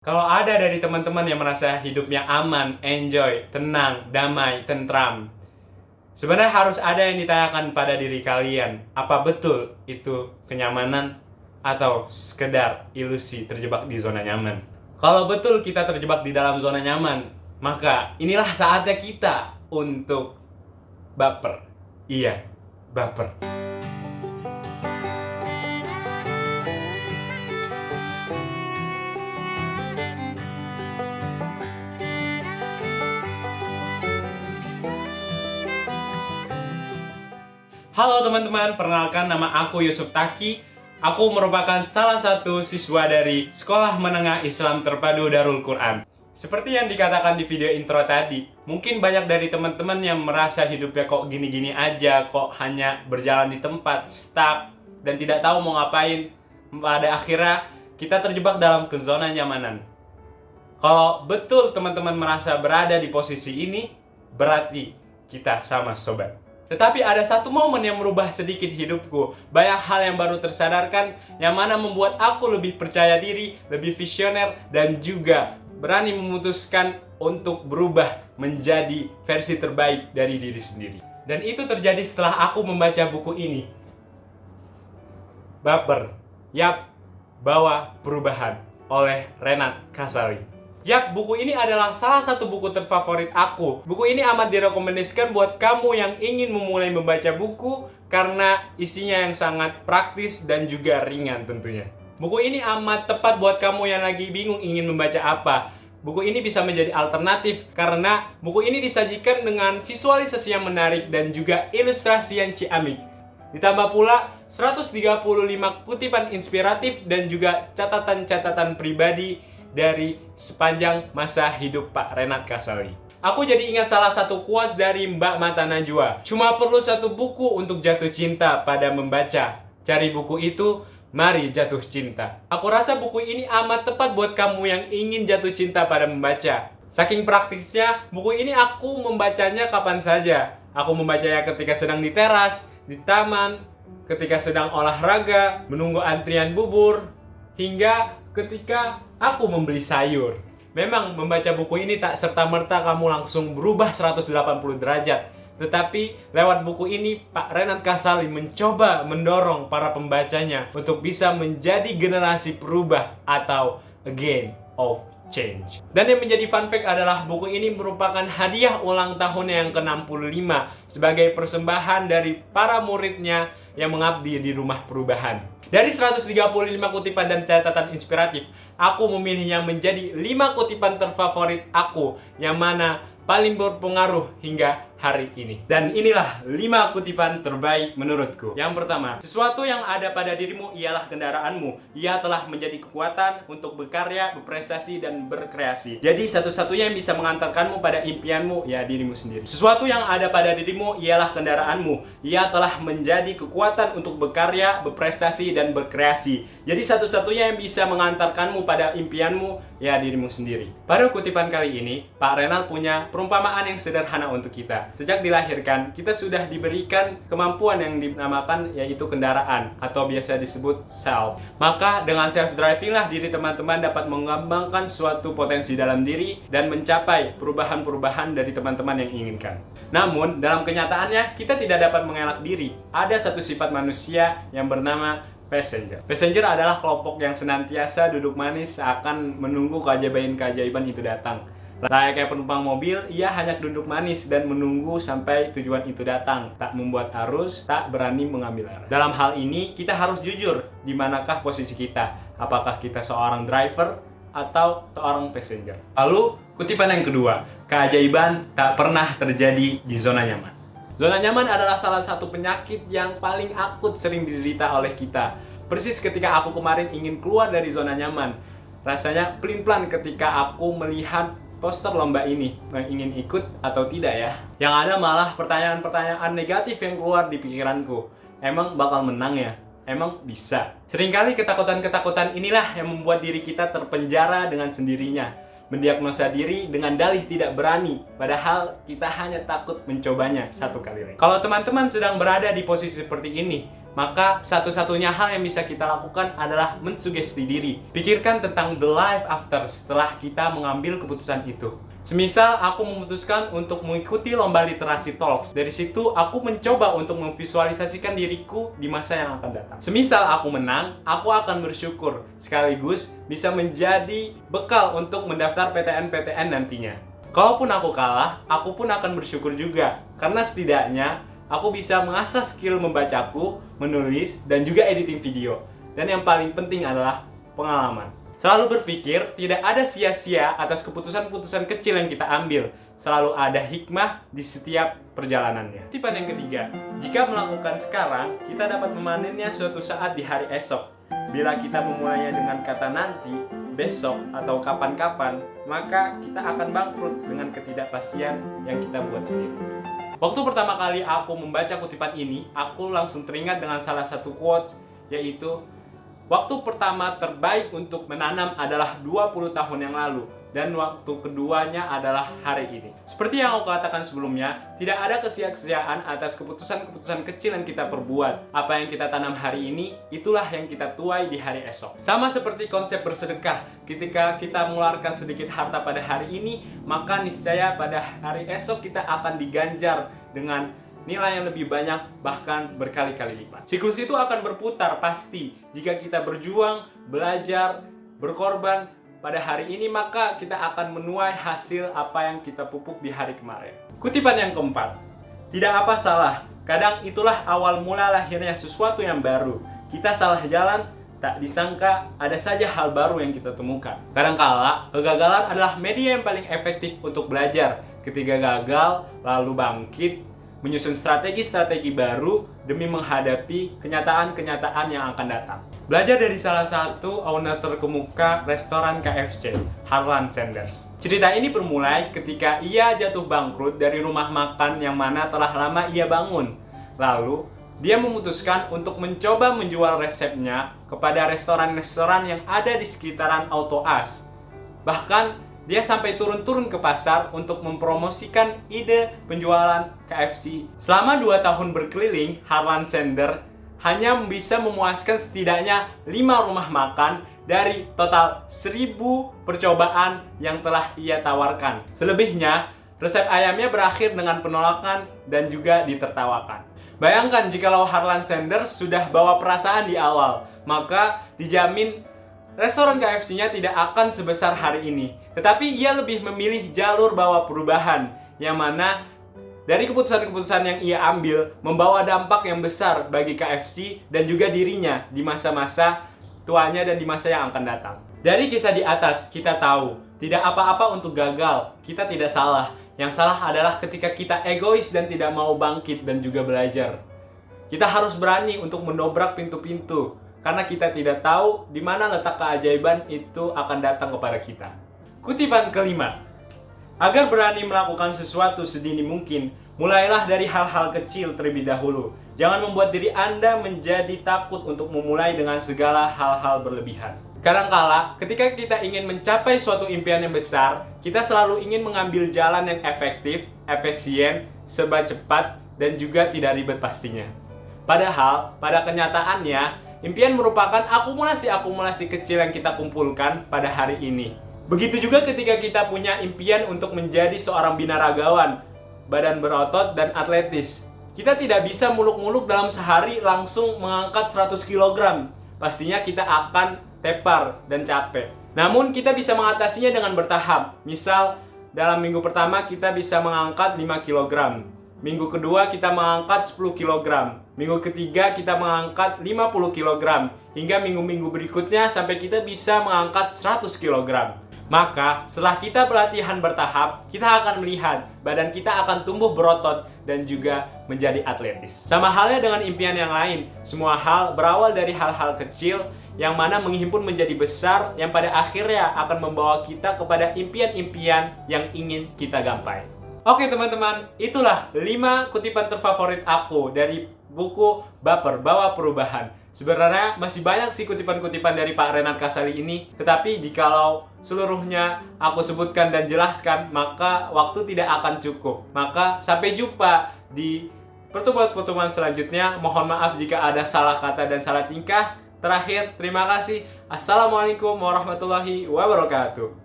Kalau ada dari teman-teman yang merasa hidupnya aman, enjoy, tenang, damai, tentram, sebenarnya harus ada yang ditanyakan pada diri kalian. Apa betul itu kenyamanan atau sekedar ilusi terjebak di zona nyaman? Kalau betul kita terjebak di dalam zona nyaman, maka inilah saatnya kita untuk baper. Iya, baper. Halo teman-teman, perkenalkan nama aku Yusuf Taki. Aku merupakan salah satu siswa dari Sekolah Menengah Islam Terpadu Darul Quran. Seperti yang dikatakan di video intro tadi, mungkin banyak dari teman-teman yang merasa hidupnya kok gini-gini aja, kok hanya berjalan di tempat, stuck, dan tidak tahu mau ngapain. Pada akhirnya, kita terjebak dalam zona nyamanan. Kalau betul teman-teman merasa berada di posisi ini, berarti kita sama sobat. Tetapi ada satu momen yang merubah sedikit hidupku. Banyak hal yang baru tersadarkan, yang mana membuat aku lebih percaya diri, lebih visioner, dan juga berani memutuskan untuk berubah menjadi versi terbaik dari diri sendiri. Dan itu terjadi setelah aku membaca buku ini. Baper, Yap, Bawa Perubahan oleh Renat Kasali. Yap, buku ini adalah salah satu buku terfavorit aku. Buku ini amat direkomendasikan buat kamu yang ingin memulai membaca buku karena isinya yang sangat praktis dan juga ringan tentunya. Buku ini amat tepat buat kamu yang lagi bingung ingin membaca apa. Buku ini bisa menjadi alternatif karena buku ini disajikan dengan visualisasi yang menarik dan juga ilustrasi yang ciamik. Ditambah pula 135 kutipan inspiratif dan juga catatan-catatan pribadi dari sepanjang masa hidup Pak Renat Kasali. Aku jadi ingat salah satu quotes dari Mbak Mata Najwa. Cuma perlu satu buku untuk jatuh cinta pada membaca. Cari buku itu, mari jatuh cinta. Aku rasa buku ini amat tepat buat kamu yang ingin jatuh cinta pada membaca. Saking praktisnya, buku ini aku membacanya kapan saja. Aku membacanya ketika sedang di teras, di taman, ketika sedang olahraga, menunggu antrian bubur, hingga ketika aku membeli sayur. Memang membaca buku ini tak serta-merta kamu langsung berubah 180 derajat. Tetapi lewat buku ini Pak Renat Kasali mencoba mendorong para pembacanya untuk bisa menjadi generasi perubah atau agent of change. Dan yang menjadi fun fact adalah buku ini merupakan hadiah ulang tahun yang ke-65 sebagai persembahan dari para muridnya yang mengabdi di Rumah Perubahan. Dari 135 kutipan dan catatan inspiratif, aku memilihnya menjadi 5 kutipan terfavorit aku yang mana paling berpengaruh hingga hari ini. Dan inilah 5 kutipan terbaik menurutku. Yang pertama, sesuatu yang ada pada dirimu ialah kendaraanmu. Ia telah menjadi kekuatan untuk berkarya, berprestasi, dan berkreasi. Jadi satu-satunya yang bisa mengantarkanmu pada impianmu, ya dirimu sendiri. Sesuatu yang ada pada dirimu ialah kendaraanmu. Ia telah menjadi kekuatan untuk berkarya, berprestasi, dan berkreasi. Jadi satu-satunya yang bisa mengantarkanmu pada impianmu, ya dirimu sendiri. Pada kutipan kali ini, Pak Renal punya perumpamaan yang sederhana untuk kita. Sejak dilahirkan, kita sudah diberikan kemampuan yang dinamakan yaitu kendaraan atau biasa disebut self. Maka dengan self-driving lah diri teman-teman dapat mengembangkan suatu potensi dalam diri dan mencapai perubahan-perubahan dari teman-teman yang inginkan. Namun, dalam kenyataannya kita tidak dapat mengelak diri. Ada satu sifat manusia yang bernama passenger. Passenger adalah kelompok yang senantiasa duduk manis seakan menunggu keajaiban-keajaiban itu datang. Layaknya penumpang mobil, ia hanya duduk manis dan menunggu sampai tujuan itu datang. Tak membuat arus, tak berani mengambil arah. Dalam hal ini, kita harus jujur di manakah posisi kita. Apakah kita seorang driver atau seorang passenger? Lalu, kutipan yang kedua, keajaiban tak pernah terjadi di zona nyaman. Zona nyaman adalah salah satu penyakit yang paling akut sering diderita oleh kita. Persis ketika aku kemarin ingin keluar dari zona nyaman. Rasanya pelin-pelan ketika aku melihat poster lomba ini, ingin ikut atau tidak ya. Yang ada malah pertanyaan-pertanyaan negatif yang keluar di pikiranku. Emang bakal menang ya? Emang bisa? Seringkali ketakutan-ketakutan inilah yang membuat diri kita terpenjara dengan sendirinya. Mendiagnosa diri dengan dalih tidak berani, padahal kita hanya takut mencobanya satu kali lagi. Kalau teman-teman sedang berada di posisi seperti ini, maka satu-satunya hal yang bisa kita lakukan adalah mensugesti diri. Pikirkan tentang the life after setelah kita mengambil keputusan itu. Semisal aku memutuskan untuk mengikuti lomba literasi talks. Dari situ aku mencoba untuk memvisualisasikan diriku di masa yang akan datang. Semisal aku menang, aku akan bersyukur sekaligus bisa menjadi bekal untuk mendaftar PTN-PTN nantinya. Kalaupun aku kalah, aku pun akan bersyukur juga karena setidaknya aku bisa mengasah skill membacaku, menulis, dan juga editing video. Dan yang paling penting adalah pengalaman. Selalu berpikir tidak ada sia-sia atas keputusan-keputusan kecil yang kita ambil. Selalu ada hikmah di setiap perjalanannya. Kutipan yang ketiga, jika melakukan sekarang, kita dapat memanennya suatu saat di hari esok. Bila kita memulainya dengan kata nanti, besok, atau kapan-kapan, maka kita akan bangkrut dengan ketidakpastian yang kita buat sendiri. Waktu pertama kali aku membaca kutipan ini, aku langsung teringat dengan salah satu quotes, yaitu waktu pertama terbaik untuk menanam adalah 20 tahun yang lalu, dan waktu keduanya adalah hari ini. Seperti yang aku katakan sebelumnya, tidak ada kesia-siaan atas keputusan-keputusan kecil yang kita perbuat. Apa yang kita tanam hari ini, itulah yang kita tuai di hari esok. Sama seperti konsep bersedekah, ketika kita mengeluarkan sedikit harta pada hari ini, maka niscaya pada hari esok kita akan diganjar dengan nilai yang lebih banyak, bahkan berkali-kali lipat. Siklus itu akan berputar pasti. Jika kita berjuang, belajar, berkorban pada hari ini, maka kita akan menuai hasil apa yang kita pupuk di hari kemarin. Kutipan yang keempat, tidak apa salah, kadang itulah awal mula lahirnya sesuatu yang baru. Kita salah jalan, tak disangka ada saja hal baru yang kita temukan. Kadangkala, kegagalan adalah media yang paling efektif untuk belajar. Ketika gagal, lalu bangkit, menyusun strategi-strategi baru demi menghadapi kenyataan-kenyataan yang akan datang. Belajar dari salah satu owner terkemuka restoran KFC, Harlan Sanders. Cerita ini bermulai ketika ia jatuh bangkrut dari rumah makan yang mana telah lama ia bangun. Lalu, dia memutuskan untuk mencoba menjual resepnya kepada restoran-restoran yang ada di sekitaran Auto As. Bahkan, dia sampai turun-turun ke pasar untuk mempromosikan ide penjualan KFC. Selama 2 tahun berkeliling, Harlan Sanders hanya bisa memuaskan setidaknya 5 rumah makan dari total 1000 percobaan yang telah ia tawarkan. Selebihnya, resep ayamnya berakhir dengan penolakan dan juga ditertawakan. Bayangkan jikalau Harlan Sanders sudah bawa perasaan di awal, maka dijamin restoran KFC-nya tidak akan sebesar hari ini. Tetapi ia lebih memilih jalur bawa perubahan, yang mana dari keputusan-keputusan yang ia ambil membawa dampak yang besar bagi KFC dan juga dirinya di masa-masa tuanya dan di masa yang akan datang. Dari kisah di atas, kita tahu tidak apa-apa untuk gagal, kita tidak salah. Yang salah adalah ketika kita egois dan tidak mau bangkit dan juga belajar. Kita harus berani untuk mendobrak pintu-pintu, karena kita tidak tahu di mana letak keajaiban itu akan datang kepada kita. Kutipan kelima, agar berani melakukan sesuatu sedini mungkin, mulailah dari hal-hal kecil terlebih dahulu. Jangan membuat diri Anda menjadi takut untuk memulai dengan segala hal-hal berlebihan. Kadangkala, ketika kita ingin mencapai suatu impian yang besar, kita selalu ingin mengambil jalan yang efektif, efisien, serba cepat, dan juga tidak ribet pastinya. Padahal, pada kenyataannya, impian merupakan akumulasi-akumulasi kecil yang kita kumpulkan pada hari ini. Begitu juga ketika kita punya impian untuk menjadi seorang binaragawan, badan berotot dan atletis. Kita tidak bisa muluk-muluk dalam sehari langsung mengangkat 100 kg. Pastinya kita akan tepar dan capek. Namun kita bisa mengatasinya dengan bertahap. Misal, dalam minggu pertama kita bisa mengangkat 5 kg. Minggu kedua kita mengangkat 10 kg. Minggu ketiga kita mengangkat 50 kg. Hingga minggu-minggu berikutnya sampai kita bisa mengangkat 100 kg. Maka setelah kita pelatihan bertahap, kita akan melihat badan kita akan tumbuh berotot dan juga menjadi atletis. Sama halnya dengan impian yang lain, semua hal berawal dari hal-hal kecil yang mana menghimpun menjadi besar yang pada akhirnya akan membawa kita kepada impian-impian yang ingin kita gapai. Oke teman-teman, itulah 5 kutipan terfavorit aku dari buku Baper Bawa Perubahan. Sebenarnya masih banyak sih kutipan-kutipan dari Pak Renat Kasali ini, tetapi jikalau seluruhnya aku sebutkan dan jelaskan, maka waktu tidak akan cukup. Maka sampai jumpa di pertemuan-pertemuan selanjutnya. Mohon maaf jika ada salah kata dan salah tingkah. Terakhir, terima kasih. Assalamualaikum warahmatullahi wabarakatuh.